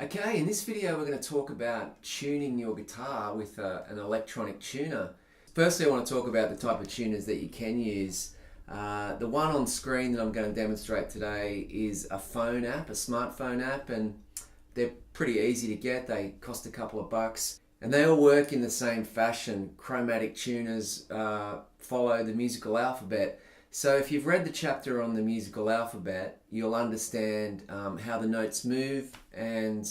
Okay, in this video we're going to talk about tuning your guitar with an electronic tuner. Firstly, I want to talk about the type of tuners that you can use. The one on screen that I'm going to demonstrate today is a phone app, a smartphone app, and they're pretty easy to get. They cost a couple of bucks and they all work in the same fashion. Chromatic tuners follow the musical alphabet. So if you've read the chapter on the musical alphabet, you'll understand how the notes move, and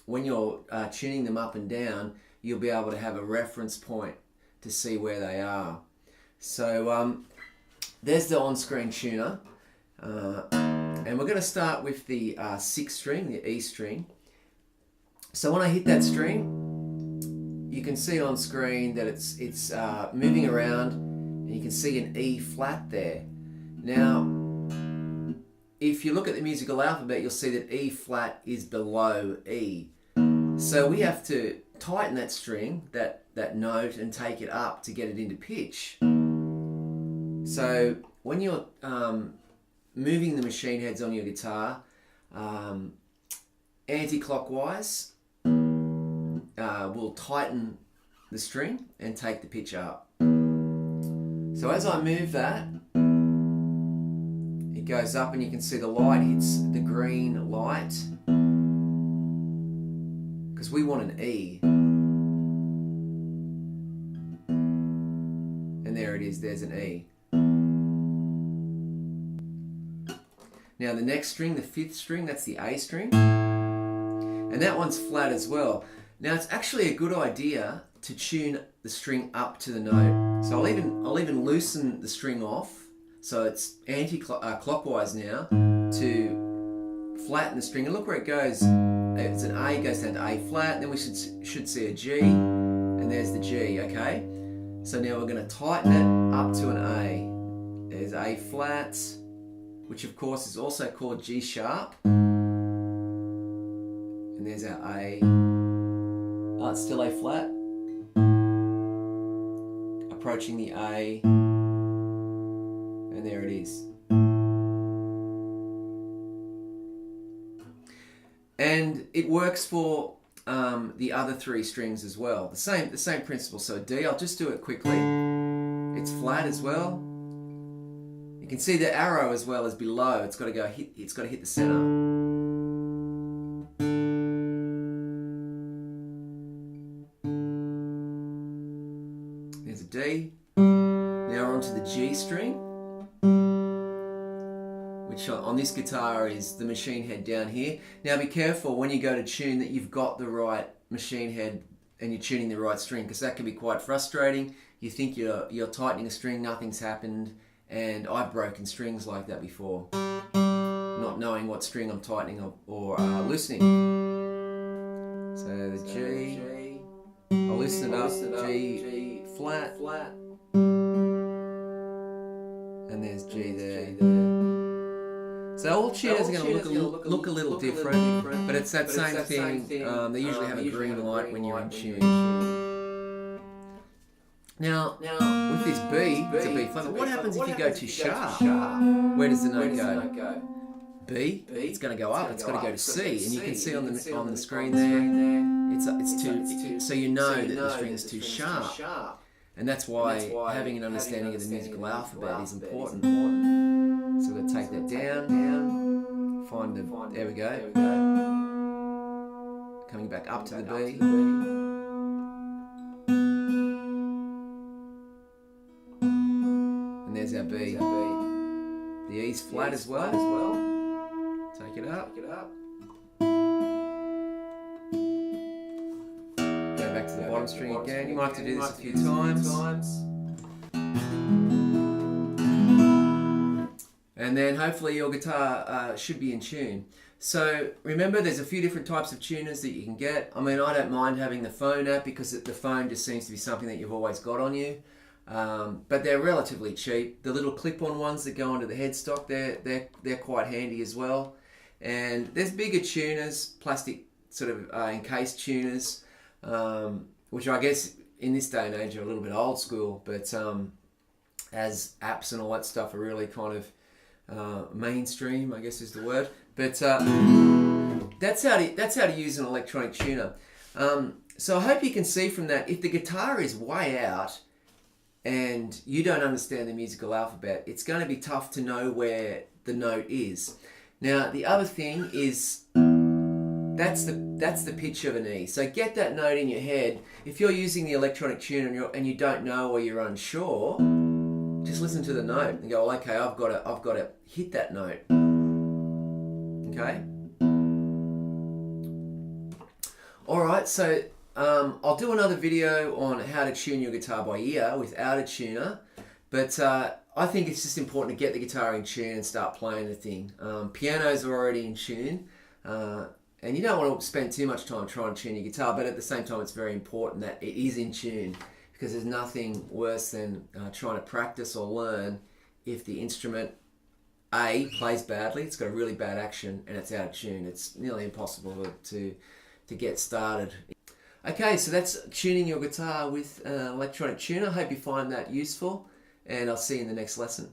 when you're tuning them up and down, you'll be able to have a reference point to see where they are. So there's the on-screen tuner, and we're going to start with the 6th string, the E string. So when I hit that string, you can see on screen that it's moving around. You can see an E flat there. Now, if you look at the musical alphabet, you'll see that E flat is below E. So we have to tighten that string, that note, and take it up to get it into pitch. So when you're moving the machine heads on your guitar, anti-clockwise will tighten the string and take the pitch up. So as I move that, it goes up and you can see the light hits the green light because we want an E. And there it is, there's an E. Now the next string, the 5th string, that's the A string. And that one's flat as well. Now it's actually a good idea to tune the string up to the note. So I'll even loosen the string off, so it's anti-clockwise now, to flatten the string. And look where it goes. It's an A, goes down to A flat, then we should see a G, and there's the G, okay? So now we're going to tighten it up to an A. There's A flat, which of course is also called G sharp. And there's our A. Oh, it's still A flat. Approaching the A, and there it is. And it works for the other 3 strings as well. The same principle. So D, I'll just do it quickly. It's flat as well. You can see the arrow as well is below. It's got to go hit. It's got to hit the center. There's a D. Now we're onto the G string, which on this guitar is the machine head down here. Now be careful when you go to tune that you've got the right machine head and you're tuning the right string, because that can be quite frustrating. You think you're tightening a string, nothing's happened, and I've broken strings like that before, not knowing what string I'm tightening or loosening. So the G, I'll loosen it up, G flat, and there's G there. So all tuners are going to look a little different, but it's that same thing. They usually have a green light when you're in tune. Now with this B, it's a B flat. But what happens if you go too sharp? Where does the note go? B. It's going to go up. It's got to go to C, and you can see on the screen there, it's too. So you know that the string is too sharp. And that's why having an understanding of the musical alphabet is important. So we're going to take that down, find the, there we go. Coming back up to the B. And there's our B. The E's flat as well. Take it up. Back to the bottom string again. You might have to do this a few times. And then hopefully your guitar should be in tune. So remember, there's a few different types of tuners that you can get. I mean, I don't mind having the phone app because the phone just seems to be something that you've always got on you. But they're relatively cheap. The little clip-on ones that go onto the headstock, they're quite handy as well. And there's bigger tuners, plastic sort of encased tuners, which I guess in this day and age are a little bit old school, but as apps and all that stuff are really kind of mainstream, I guess is the word. But that's how to use an electronic tuner. So I hope you can see from that, if the guitar is way out and you don't understand the musical alphabet, it's going to be tough to know where the note is. Now the other thing is, that's the pitch of an E. So get that note in your head. If you're using the electronic tuner and you don't know or you're unsure, just listen to the note and go, well, okay, I've got to hit that note. Okay. All right. So I'll do another video on how to tune your guitar by ear without a tuner, but I think it's just important to get the guitar in tune and start playing the thing. Pianos are already in tune. And you don't want to spend too much time trying to tune your guitar, but at the same time it's very important that it is in tune, because there's nothing worse than trying to practice or learn if the instrument A plays badly, it's got a really bad action and it's out of tune. It's nearly impossible to get started. Okay, so that's tuning your guitar with an electronic tuner. I hope you find that useful, and I'll see you in the next lesson.